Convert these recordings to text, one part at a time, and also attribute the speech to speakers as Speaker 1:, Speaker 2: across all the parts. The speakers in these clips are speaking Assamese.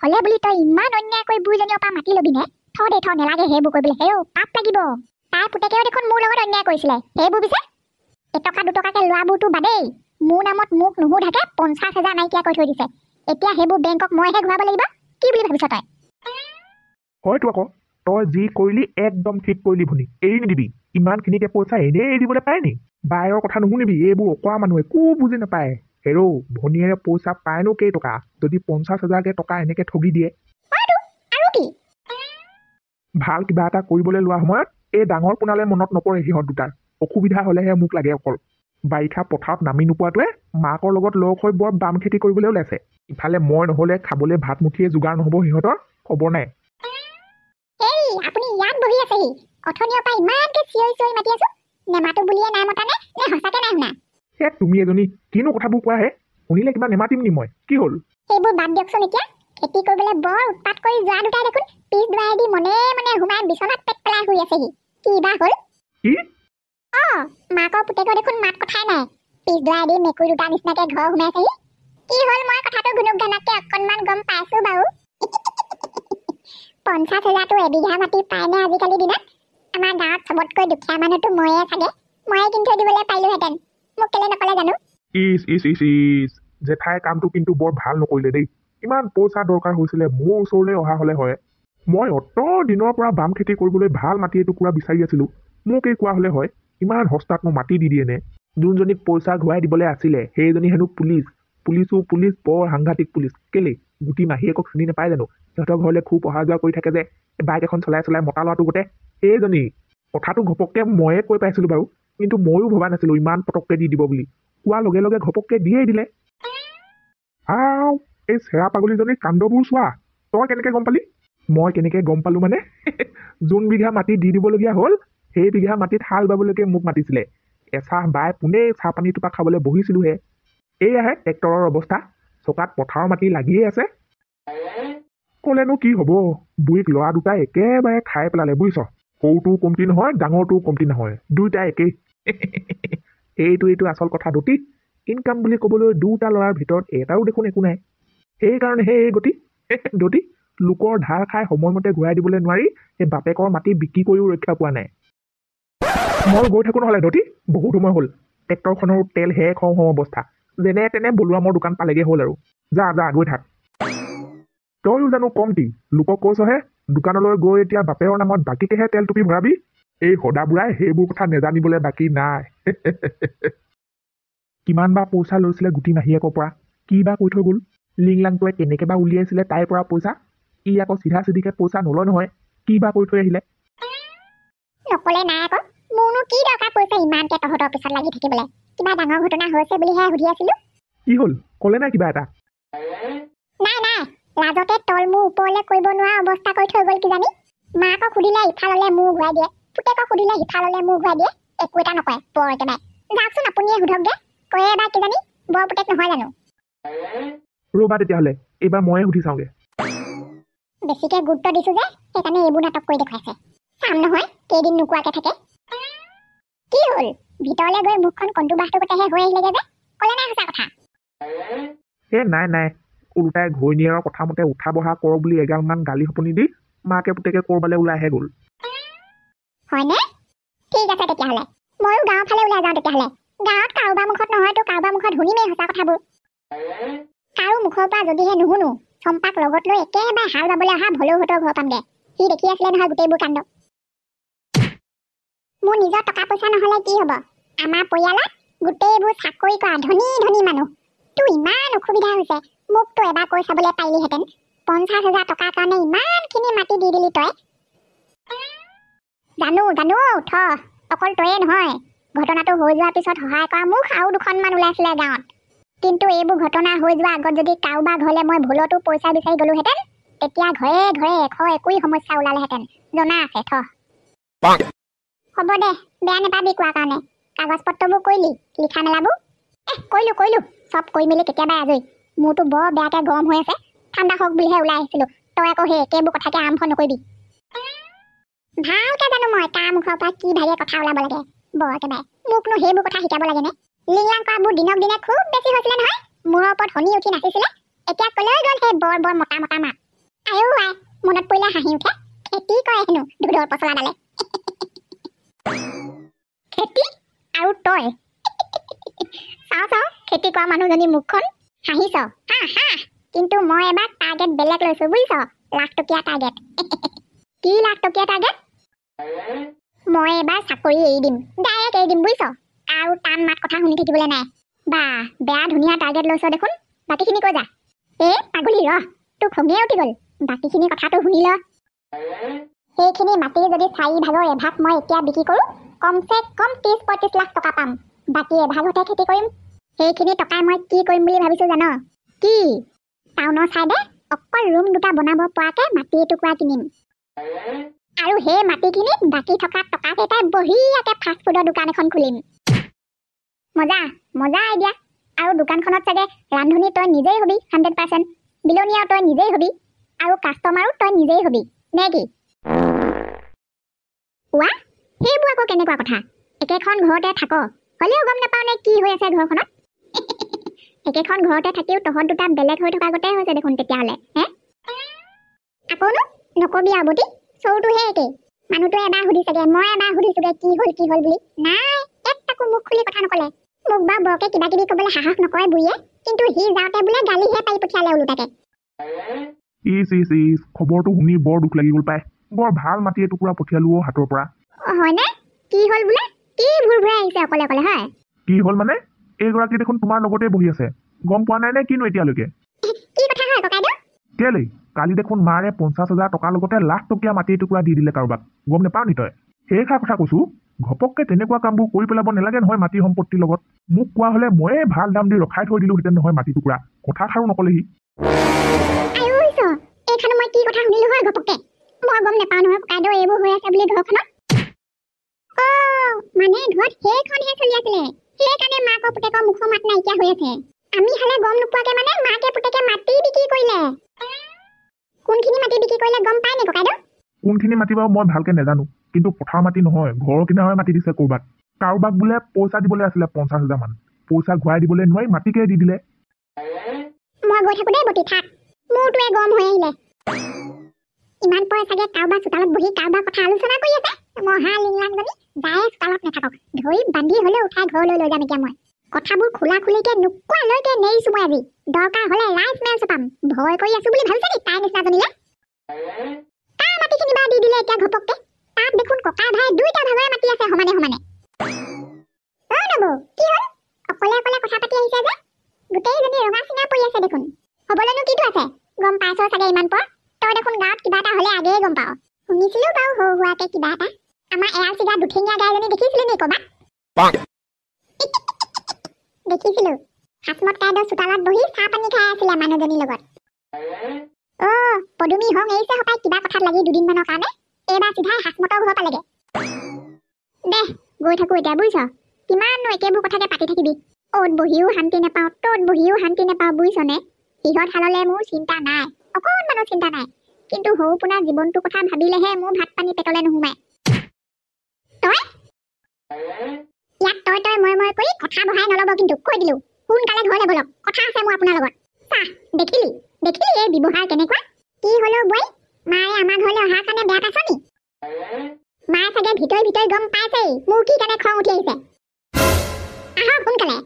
Speaker 1: হলে বুলি তই ইমান অন্যায়কৈ বুঢ়ীজনীৰ পৰা মাতি লবি নে? থ নেলাগে সেইবোৰ কৰিবলৈ। হেও পাপ লাগিব। তাই পুতেকেও দেখোন মোৰ লগত অন্যায় কৰিছিলে। সেইবোৰ পিছে এটকা দুটকাকে লোৱাবোৰতো বাদেই মোৰ নামত মোক নুসুধাকে 50,000 নাইকিয়া কৰি থৈ দিছে। এতিয়া সেইবোৰ বেংকক মইহে ঘূৰাব লাগিব। কি বুলি ভাবিছ তই?
Speaker 2: হয়তো আকৌ তই যি কৰিলি একদম ঠিক কৰিলি ভনী। এৰি নিদিবি। ইমানখিনিকে পইচা এনেই এৰি দিবলৈ পাৰে নি? বায়েৰৰ কথা নুশুনিবি। এইবোৰ অকৰা মানুহ একো বুজি নাপায়। হেৰৌ ভনীয়েৰে পইচা পায়নো কেইটকা যদি 50,000কে টকা এনেকে ঠগি দিয়ে।
Speaker 1: আৰু কি
Speaker 2: ভাল কিবা এটা কৰিবলৈ লোৱা সময়ত এই ডাঙৰ পোনালে মনত নপৰে সিহঁত দুটাৰ। অসুবিধা হলেহে মোক লাগে অকল। বাৰিষা পথাৰত নামি নোপোৱাটোৱে মাকৰ লগত লগ হৈ বৰ বাম খেতি কৰিবলৈ ওলাইছে। ইফালে মই নহলে খাবলৈ ভাত মুঠিয়ে যোগাৰ নহব সিহঁতৰ খবৰ নাই।
Speaker 1: এই আপুনি ইয়াত বহি আছেহি। অথনিৰ পৰা ইমানকে চিঞৰি মাতি আছো। নেমাতো বুলিয়ে নাই মতা নে সঁচাকে নাই শুনা?
Speaker 2: তুমি এজনী কিনো কথাবোৰ কোৱাহে? শুনিলে কিবা নেমাতিম নি মই? কি হ'ল?
Speaker 1: সেইবোৰ বাদ দিয়কচোন। এতিয়া খেতি কৰিবলৈ বৰ উৎপাত কৰি যোৱা দুটাই দেখোন পিছ দুৱাৰেদি মনে সোমাই বিচনাত পেট পেলাই শুই আছেহি। কি বা হ'ল?
Speaker 2: কি?
Speaker 1: মাকৰ পুতেকৰ দেখোন মাত কথাই নাই। পিছ দুৱাৰেদি মেকুৰী দুটা নিচিনাকে ঘৰ সোমাইছেহি। কি হ'ল মই কথাটো গুনুক গানাককে অকণমান গম পাইছো বাৰু। 50,000টো এবিঘা মাটি পায়নে আজিকালি দিনত? আমাৰ গাঁৱত চবতকৈ দুখীয়া মানুহটো ময়ে চাগে। ময়ে কিনি থৈ দিবলৈ পাৰিলোহেঁতেন। মোক কেলে নকলে জানো?
Speaker 2: ইচ জেঠাই কামটো কিন্তু বৰ ভাল নকৰিলে দেই। ইমান পইচা দৰকাৰ হৈছিলে মোৰ ওচৰলৈ অহা হলে হয়। মই অত দিনৰ পৰা বাম খেতি কৰিবলৈ ভাল মাটি এটুকুৰা বিচাৰি আছিলো। মোক এই কোৱা হলে হয়। ইমান সস্তাত মোক মাটি দি দিয়ে নে? যোনজনীক পইচা ঘূৰাই দিবলৈ আছিলে সেইজনী হেনো পুলিচ বৰ সাংঘাতিক পুলিচ। কেলে গুটি মাহীয়েকক চিনি নাপায় জানো? সিহঁতৰ ঘৰলৈ খুব অহা যোৱা কৰি থাকে যে বাইক এখন চলাই মতা ল'ৰাটো গোটেই সেইজনী। কথাটো ঘপককে ময়ে কৈ পাইছিলো বাৰু, কিন্তু ময়ো ভবা নাছিলো ইমান পটককে দি দিব বুলি। কোৱাৰ লগে লগে ঘপককে দিয়েই দিলে। এই চেৰা পাগলীজনীৰ কাণ্ডবোৰ চোৱা। তই কেনেকে গম পালি? মই কেনেকে গম পালো মানে যোন বিঘা মাটি দি দিবলগীয়া হ'ল সেই বিঘা মাটিত হাল বাবলৈকে মোক মাতিছিলে। এচাহ বাই পোনেই চাহ পানী টোপা খাবলৈ বহিছিলোহে। এইয়াহে ট্ৰেক্টৰৰ অৱস্থা। চকাত পথাৰৰ মাটি লাগিয়ে আছে। কলেনো কি হব, বুঢ়ীক লৰা দুটাই একেবাৰে খাই পেলালে বুজিছ। সৰুটোও কমতি নহয় ডাঙৰটোও কমতি নহয়, দুইটাই একেই। এইটো আচল কথা দতি। ইনকাম বুলি কবলৈ দুটা লৰাৰ ভিতৰত এটাও দেখোন একো নাই। সেইকাৰণে সেই দতি লোকৰ ধাৰ খাই সময়মতে ঘূৰাই দিবলৈ নোৱাৰি সেই বাপেকৰ মাটি বিক্ৰী কৰিও ৰক্ষা পোৱা নাই। মই গৈ থাকো নহলে দতি, বহুত সময় হ'ল। ট্ৰেক্টৰখনৰ তেল শেষ হওঁ অৱস্থা। যেনে তেনে বলুৱামৰ দোকান পালেগে হ'ল আৰু। যা গৈ থাক। তইও জানো কমটি লোকক কৈছহে দোকানলৈ গৈ এতিয়া বাপেৰৰ নামত বাকীকেহে তেল টুপি ভৰাবি। এই সদা বুঢ়াই সেইবোৰ কথা নেজানিবলৈ বাকী নাই। কিমান বা পইচা লৈছিলে গুটি মাহীয়েকৰ পৰা, কি বা কৈ থৈ গ'ল। লিংলাংটোৱে কেনেকে বা উলিয়াইছিলে তাইৰ পৰা পইচা। ই আকৌ চিধা চিধিকে পইচা নলয় নহয়। কি বা কৈ থৈ আহিলে।
Speaker 1: নকলে নাই আকৌ। মোৰনো কি দৰকাৰ পইচা ইমানকে তহঁতৰ পিছত লাগি থাকিবলৈ। কিবা ডাঙৰ ঘটনা হৈছে বুলিহে সুধি আছিলো।
Speaker 2: কি হ'ল কলে নাই কিবা এটা?
Speaker 1: নাই লাজতে তল মোৰ ওপৰলৈ কৰিব নোৱাৰা অৱস্থা কৰি থৈ গ'ল কিজানি। মাকক সুধিলে ইফাললে মোৰ ঘূৰাই দিয়ে, পুতেকক সুধিলে সিফাললে মোৰ ঘূৰাই দিয়ে। একো এটা নকয় বৰ একেবাৰে। যাওকচোন আপুনিয়ে সোধকগে, কয়ে এবাৰ কিজানি বৰ পুতেক নহয় জানো।
Speaker 2: ৰবা তেতিয়াহ'লে এইবাৰ ময়ে সুধি চাওঁগে।
Speaker 1: বেছিকে গুৰুত্ব দিছো যে সেইকাৰণে এইবোৰ নাটক কৰি দেখুৱাইছে। চাম নহয় কেইদিন নোকোৱাকে থাকে। কি হ'ল ভিতৰলৈ গৈ মুখখন কণ্টু বাহটো গোটেহে হৈ আহিলেগে যে? কলে নাই সঁচা কথা?
Speaker 2: নাই ওলোটাই ঘৈণীয়েৰৰ কথা মতে উঠা বহা কৰ বুলি এগালমান গালি সপনি দি মাকে পুতেকে কৰবালে ওলাইহে গ'ল।
Speaker 1: হয়নে? ঠিক আছে তেতিয়াহ'লে ময়ো গাঁৱৰ ফালে ওলাই যাওঁ তেতিয়াহ'লে। গাঁৱত কাৰোবাৰ মুখত নহয়তো কাৰোবাৰ মুখত শুনিমেই সঁচা কথাবোৰ। কাৰো মুখৰ পৰা যদিহে নুশুনো চম্পাক লগত লৈ একেবাৰে হাল বাবলৈ অহা ভলৌহঁতৰ ঘৰ পামগে। সি দেখি আছিলে নহয় গোটেইবোৰ কাণ্ড। মোৰ নিজৰ টকা পইচা নহলে কি হব? আমাৰ পৰিয়ালত গোটেইবোৰ চাকৰি কৰা ধনী মানুহ। তোৰ ইমান অসুবিধা হৈছে মোকতো এবাৰ কৈ চাবলৈ পাৰিলিহেঁতেন। 50,000 টকাৰ কাৰণে ইমানখিনি মাটি দি দিলি তই। জানো উঠ। অকল তয়ে নহয়, ঘটনাটো হৈ যোৱাৰ পিছত সহায় কৰা মোক আৰু দুখনমান ওলাইছিলে গাঁৱত। কিন্তু এইবোৰ ঘটনা হৈ যোৱাৰ আগত যদি কাৰোবাৰ ঘৰলে মই ভুলতো পইচা বিচাৰি গলোহেঁতেন তেতিয়া ঘৰে 121 সমস্যা ওলালেহেঁতেন। জনা আছে থ। হ'ব দে, বেয়া নাপাবি কোৱাৰ কাৰণে। কাগজ পত্ৰবোৰ কৰিলি, লিখা মেলাবোৰ? কৰিলো চব কৰি মেলি কেতিয়াবাই আজৰি। মোৰতো বৰ বেয়াকে গৰম হৈ আছে। ঠাণ্ডা হওক বুলিহে ওলাই আহিছিলো। তই আকৌ সেই একেবোৰ কথাকে আৰম্ভ নকৰিবি। ভালকে জানো মই কাৰ মুখৰ পৰা কি ভাগে কথা ওলাব লাগে। বৰ একেবাৰে মোকনো সেইবোৰ কথা শিকাব লাগেনে? লিংলাং কৰাবোৰ দিনক দিনে খুব বেছি হৈছিলে নহয়। মূৰৰ ওপৰত শনি উঠি নাচিছিলে। এতিয়া কলৈ গ'ল সেই বৰ মতা মাত? আয়ো আই মনত পৰিলে হাঁহি উঠে খেতি কৰে হেনো দুধৰ পচলাডালে খেতি আৰু তই চাওঁ খেতি কৰা মানুহজনী মুখখন হাঁহিছ হা হা কিন্তু মই এবাৰ টাৰ্গেট বেলেগ লৈছো বুজিছ লাখটকীয়া টাৰ্গেট কি লাখটকীয়া টাৰ্গেট মই এবাৰ চাকৰি এৰি দিম ডাইৰেক্ট এৰি দিম বুজিছ আৰু টান মাত কথা শুনি থাকিবলৈ নাই বা বেয়া ধুনীয়া টাৰ্গেট লৈছ দেখোন বাকীখিনি কৈ যা পাগলী ৰহ তোৰ খঙে উঠি গ'ল বাকীখিনি কথাটো শুনি ল সেইখিনি মাটি যদি 4 ভাগৰ এভাগ মই এতিয়া বিক্ৰী কৰোঁ কমচে কম 30-35 লাখ টকা পাম বাকী এভাগতে খেতি কৰিম সেইখিনি টকাই মই কি কৰিম বুলি ভাবিছোঁ জান কি টাউনৰ চাইডে অকল ৰুম দুটা বনাব পৰাকৈ মাটি এটুকুৰা কিনিম আৰু সেই মাটিখিনিত বাকী থকা টকাকেইটাই বঢ়িয়াকৈ ফাষ্ট ফুডৰ দোকান এখন খুলিম মজা মজা আইডিয়া আৰু দোকানখনত চাগে ৰান্ধনি তই নিজেই হবি 100% বিলনীয়াও তই নিজেই হবি আৰু কাষ্টমাৰো তই নিজেই হবি নে কি ৱা সেইবোৰ আকৌ কেনেকুৱা কথা একেখন ঘৰতে থাক হ'লেও গম নাপাওঁ নে কি হৈ আছে ঘৰখনত একেখন ঘৰতে থাকিও তহঁত দুটা বেলেগ হৈ থকা গতে হৈছে দেখোন তেতিয়াহ'লে হে আকৌনো নকবি আবতি চৌটোহে একে মানুহটোৱে এবাৰ সুধিছেগে মই এবাৰ সুধিছোগে কি হ'ল বুলি নাই একটাকো মুখ খুলি কথা নকলে মোক বা বৰকে কিবা কিবি ক'বলৈ সাহস নকৰে বুঢ়ীয়ে কিন্তু সি যাওঁতে বোলে গালিহে পাৰি পঠিয়ালে ওলোটাকে
Speaker 2: ইছ খবৰটো শুনি বৰ দুখ লাগি গ'ল পাই বৰ ভাল মাটি এটুকুৰা পঠিয়ালো হাতৰ পৰা
Speaker 1: হয়নে কি হ'ল বোলে কি ভুল ভুৰাই আহিছে অকলে অকলে হয়
Speaker 2: কি হ'ল মানে এইগৰাকী দেখোন তোমাৰ লগতে বহি আছে গম পোৱা নাই নে কিনো এতিয়ালৈকে
Speaker 1: কি কথা হয় ককাইদেউ
Speaker 2: কেলেই কালি দেখোন মাৰে 50,000 টকাৰ লগতে লাখটকীয়া মাটি এটুকুৰা দি দিলে কাৰোবাক গম নাপাওঁ নি তই সেইষাৰ কথা কৈছো ঘপককে তেনেকুৱা কামবোৰ কৰি পেলাব নালাগে নহয় মাটি সম্পত্তিৰ লগত মোক কোৱা হ'লে ময়ে ভাল দাম দি ৰখাই থৈ দিলোহেঁতেন নহয় মাটি টুকুৰা কথা খাৰো নকলেহি
Speaker 1: এইখানে মই কি কথা শুনিলো হয় ঘপককে মই গম নাপাওঁ নহয় ককাইদেউ এইবোৰ হৈ আছে বুলি ঘৰখনত মানে ঘৰত সেইখনহে চলি আছিলে সেইকাৰণে মাকৰ পুতেকৰ মুখৰ মাত নাইকিয়া হৈ আছে আমি হ'লে গম নোপোৱাকে মানে মাকে পুতেকে মাটি বিক্ৰী কৰিলে কোনখিনি মাটি বিক্ৰী কৰিলে গম পাই নে ককাইদেউ
Speaker 2: কোনখিনি মাটি বাৰু মই ভালকে নাজানো কিন্তু পথাৰ মাটি নহয় ঘৰৰ কিনাৰে মাটি দিছে কৰবাত কাৰোবাক বোলে পইচা দিবলৈ আছিলে 50,000 মান পইচা ঘূৰাই দিবলৈ নোৱাৰি মাটিকে দি দিলে
Speaker 1: মই গৈ থাকো দেই বটি থাক মোৰটোৱে গৰম হৈ আহিলে ইমান পইচাগে কাৰোবাৰ চোতালত বহি কাৰোবাৰ কথা আলোচনা কৰি আছে মহা লিংলাংজনী যায় চোতালত নাথাকক ধৰি বান্ধি হ'লে উঠাই ঘৰলৈ লৈ যাম এতিয়া মই কথাবোৰ খোলা খুলিকে নোকোৱালৈকে নেৰিছো মই আজি দৰকাৰ হ'লে লাইফ মেল চপাম ভয় কৰি আছো বুলি ভাবিছে নি তাই নিচিনাজনীলে তাৰ মাটিখিনি বা দি দিলে এতিয়া ঘপককে তাত দেখোন ককা ভাই দুইটা ভাগৰে মাটি আছে সমানে সমানে নবৌ কি হ'ল অকলে অকলে কথা পাতি আহিছে যে গোটেইজনী ৰঙা চিঙা পৰি আছে দেখোন হ'বলেনো কিটো আছে গম পাইছ চাগে ইমান পৰ তই দেখোন গাঁৱত কিবা এটা হ'লে আগেয়ে গম পাৱ শুনিছিলো বাৰু সৰু সুৰাকে কিবা এটা আমাৰ এৰাল চিগা দুঠিঙীয়া গাইজনী দেখিছিলি নি ক'বাত দেখিছিলো হাসমত কাইদেউ চোতালত বহি চাহ পানী খাই আছিলে মানুহজনীৰ লগত পদুমী হং এৰিছে সপাই কিবা কথাত লাগি দুদিনমানৰ কাৰণে এইবাৰ চিধাই হাসমতৰ ঘৰ পালেগে দে গৈ থাকো এতিয়া বুজিছ কিমাননো একেবোৰ কথাকে পাতি থাকিবি অ'ত বহিও শান্তি নাপাওঁ ত'ত বহিও শান্তি নাপাওঁ বুজিছনে সিহঁত হাললে মোৰ চিন্তা নাই অকণমানো চিন্তা নাই কিন্তু সৰু পোনাৰ জীৱনটোৰ কথা ভাবিলেহে মোৰ ভাত পানী পেটলে নোসোমায় তই ইয়াত তই মই কৰি কথা বহাই নল'ব কিন্তু কৈ দিলো সোনকালে ঘৰলৈ বলক কথা আছে মোৰ আপোনাৰ লগত চাহ দেখিলি এই ব্যৱহাৰ কেনেকুৱা কি হ'লেও বৈ মায়ে আমাৰ ঘৰলৈ অহাৰ কাৰণে বেয়া পাইছ নি মায়ে চাগে ভিতৰি গম পাইছেই মোৰ কি কাৰণে খং উঠি আহিছে আহক সোনকালে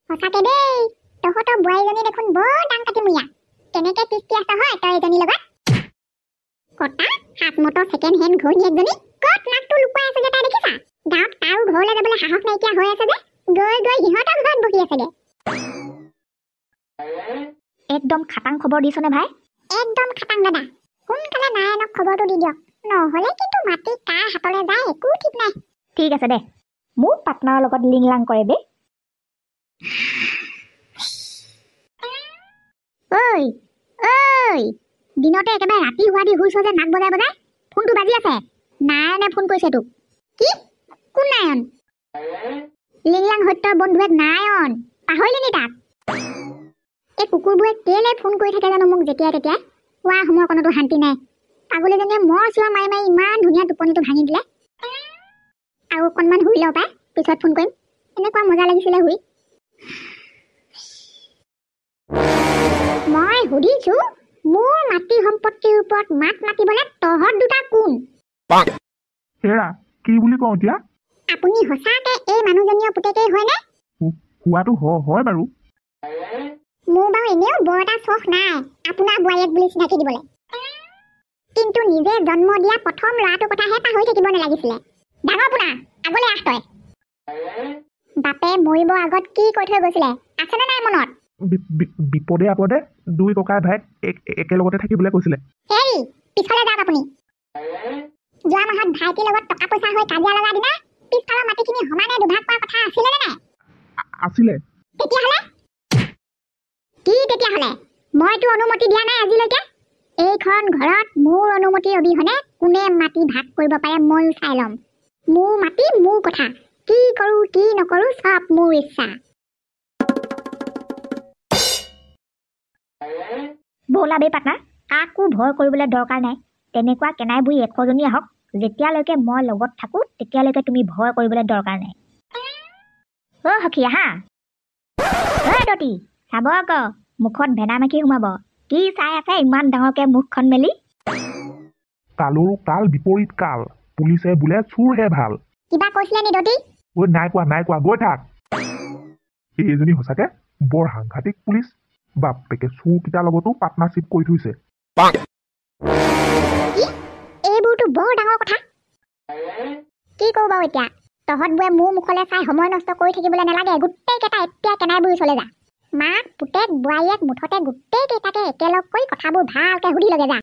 Speaker 1: সঁচাকে দেই তহঁতৰ বোৱাৰীজনী দেখোন বৰ দাং কাটিমূৰীয়া কেনেকে কিস্তি আছে হয় তই এজনীৰ লগত কটা হাতমতৰ ছেকেণ্ড হেণ্ড ঘৈণীয়েকজনী ক'ত নাকটো লুকুৱাই আছে যে তাই দেখিছা গাঁৱত কাৰো ঘৰলৈ যাবলৈ সাহস নাইকিয়া হৈ আছে যে গৈ সিহঁতৰ ঘৰত বহি আছেগে
Speaker 3: একদম খাটাং খবৰ দিছনে ভাই
Speaker 1: একদম খাটাং দাদা সোনকালে নাৰায়ণক খবৰটো দি দিয়ক নহ'লে কিন্তু মাটি কাৰ হাতলৈ যায় একো ঠিক নাই
Speaker 3: ঠিক আছে দে মোৰ পাৰ্টনাৰৰ লগত লিংলাং কৰে বে
Speaker 1: ঐ দিনতে একেবাৰে ৰাতি হোৱা দি শুইছ যে নাক বজাই ফোনটো বাজি আছে নাৰায়ণে ফোন কৰিছে তোক কি কোন নাৰায়ণ লিংলাং সত্যৰ বন্ধুৱেক নাৰায়ণ পাহৰিলি নি তাক এই কুকুৰবোৰে কেলে ফোন কৰি থাকে জানো মোক যেতিয়াই তেতিয়াই হোৱা সময়কণতো শান্তি নাই পাগলীজনীয়ে মৰ চিঞৰ মাৰি মাৰি ইমান ধুনীয়া টোপনিটো ভাঙি দিলে আৰু অকণমান শুই লওঁ পাই পিছত ফোন কৰিম এনেকুৱা মজা লাগিছিলে শুই মই সুধিছো মোৰ মাটি সম্পত্তিৰ ওপৰত মাত মাতিবলৈ তহঁত দুটা কোন?
Speaker 2: হেৰা কি বুলি কওঁ এতিয়া?
Speaker 1: আপুনি সঁচাকে এই মানুহজনীৰ পুতেকেই হয়নে?
Speaker 2: হোৱাটো হয় বাৰু।
Speaker 1: মোৰ বাৰু এনেও বৰ এটা চখ নাই আপোনাৰ বোৱাৰীয়েক বুলি চিনাকি দিবলৈ, কিন্তু নিজে জন্ম দিয়া প্ৰথম ল'ৰাটোৰ কথাহে পাহৰি থাকিব নালাগিছিলে। ডাঙৰ পোনা আগলৈ আহ তই। বাপে মৰিব আগত কি কৈ থৈ গৈছিলে আছেনে নাই মনত?
Speaker 2: বিপদে আপদে দুই ককাই ভাইক একেলগতে থাকিবলৈ কৈছিলে।
Speaker 1: হেৰি পিছফালে যাওক আপুনি। যোৱা মাহত ভাইটিৰ লগত টকা পইচা হৈ কাজিয়া লগা দিনা পিছফালৰ মাটিখিনি সমানে দুভাগ পোৱাৰ কথা আছিলে নে নাই?
Speaker 2: আছিলে।
Speaker 1: তেতিয়াহ'লে মইতো অনুমতি দিয়া নাই আজিলৈকে। এইখন ঘৰত মোৰ অনুমতি অবিহনে কোনে মাটি ভাগ কৰিব পাৰে ময়ো চাই ল'ম। মোৰ মাটি মোৰ কথা, কি কৰোঁ কি নকৰোঁ চব মোৰ ইচ্ছা।
Speaker 3: ব'লা বে পাৰ্টনাৰ, কাকো ভয় কৰিবলৈ দৰকাৰ নাই। তেনেকুৱা কেনাই বুঢ়ী 100জনী আহক, যেতিয়ালৈকে মই লগত থাকোঁ তেতিয়ালৈকে তুমি ভয় কৰিবলৈ দৰকাৰ নাই। অ' সখী আহা। অ' দতি চাব আকৌ, মুখত ভেনা মাখি সোমাব। কি চাই আছে ইমান ডাঙৰকে মুখখন মেলি?
Speaker 2: কালৰো কাল বিপৰীত কাল, পুলিচে বোলে চোৰহে ভাল।
Speaker 1: কিবা কৈছিলে নি দতি?
Speaker 2: নাই কোৱা গৈ থাক। এইজনী সঁচাকে বৰ সাংঘাতিক পুলিচ। বাপেকে চোৰকেইটাৰ লগতো পাৰ্টনাৰশ্বিপ কৰি থৈছে।
Speaker 1: এইবোৰতো বৰ ডাঙৰ কথা। কি কৰো বাৰু এতিয়া? তহঁতবোৰে মোৰ মুখলৈ চাই সময় নষ্ট কৰি থাকিবলৈ নালাগে। গোটেইকেইটা এতিয়া কেনাই বুৰি চলে যা। মাক পুতেক বোৱাৰীয়েক মুঠতে গোটেইকেইটাকে একেলগ কৰি কথাবোৰ ভালকে সুধি লগে যা।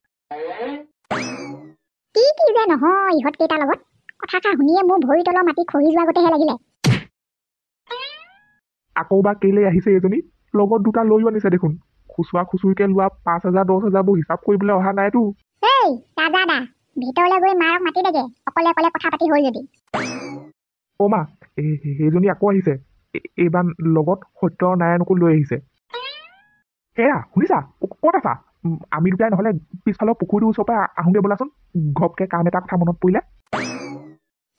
Speaker 1: কি যে নহয় ইহঁতকেইটাৰ লগত কথাষাৰ শুনিয়ে মোৰ ভৰি তলৰ মাটি খহি যোৱা গতেহে লাগিলে।
Speaker 2: আকৌ বা কেলে আহিছে এইজনী? লগত দুটা লৈও আনিছে দেখোন। খুচুৰা খুচুৰিকে লোৱা 5,000 10,000বোৰ হিচাপ কৰিবলৈ অহা নাইতো।
Speaker 1: এই ৰাজা দা, ভিতৰলৈ গৈ মাৰক মাতি দেগে, অকলে অকলে কথা পাতি হ'ল যদি।
Speaker 2: অ' মা সেইজনী আকৌ আহিছে। এইবাৰ লগত সত্য নাৰায়ণকো লৈ আহিছে। হেৰা শুনিছা? ক'ত আছা? আমি দুটাই নহ'লে পিছফালৰ পুখুৰীটোৰ ওচৰৰ পৰা আহোঁগে ব'লাচোন। ঘপকে কাম এটা কথা মনত পৰিলে।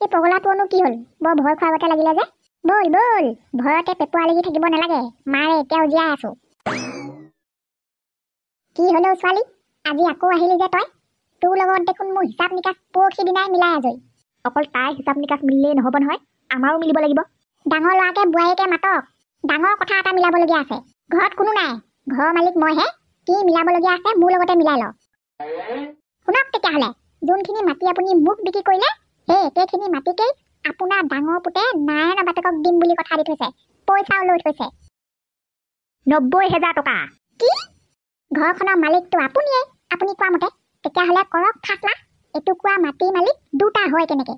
Speaker 1: এই পগলাটোনো কি হ'ল? বৰ ভয় খোৱাৰ গতে লাগিলে যে। ব'ল ভয়তে পেপুৱা লাগি থাকিব নালাগে। মাৰে এতিয়াও জীয়াই আছো। কি হ'লেও ছোৱালী, আজি আকৌ আহিলি যে তই? তোৰ লগত দেখোন মোৰ হিচাপ নিকাচ পৰহি দিনাই মিলাই আজৰি।
Speaker 3: অকল তাই হিচাপ নিকাচ মিলিলেই নহ'ব নহয়, আমাৰো মিলিব লাগিব।
Speaker 1: ডাঙৰ ল'ৰাকে বোৱাৰীকে মাতক, ডাঙৰ কথা এটা মিলাবলগীয়া আছে। ঘৰত কোনো নাই, ঘৰৰ মালিক মইহে। কি মিলাবলগীয়া আছে মোৰ লগতে মিলাই ল। শুনক তেতিয়াহ'লে, যোনখিনি মাটি আপুনি মোক বিক্ৰী কৰিলে সেই একেখিনি মাটিকেই আপোনাৰ ডাঙৰ পুতে নাৰায়ণৰ বাপেকক দিম বুলি কথা দি থৈছে। পইচাও লৈ থৈছে
Speaker 3: 90,000 টকা।
Speaker 1: কি? ঘৰখনৰ মালিকটো আপুনিয়ে, আপুনি কোৱা মতে। তেতিয়াহ'লে কৰক ফাচলা, এটুকুৰা মাটিৰ মালিক দুটা হয় কেনেকে?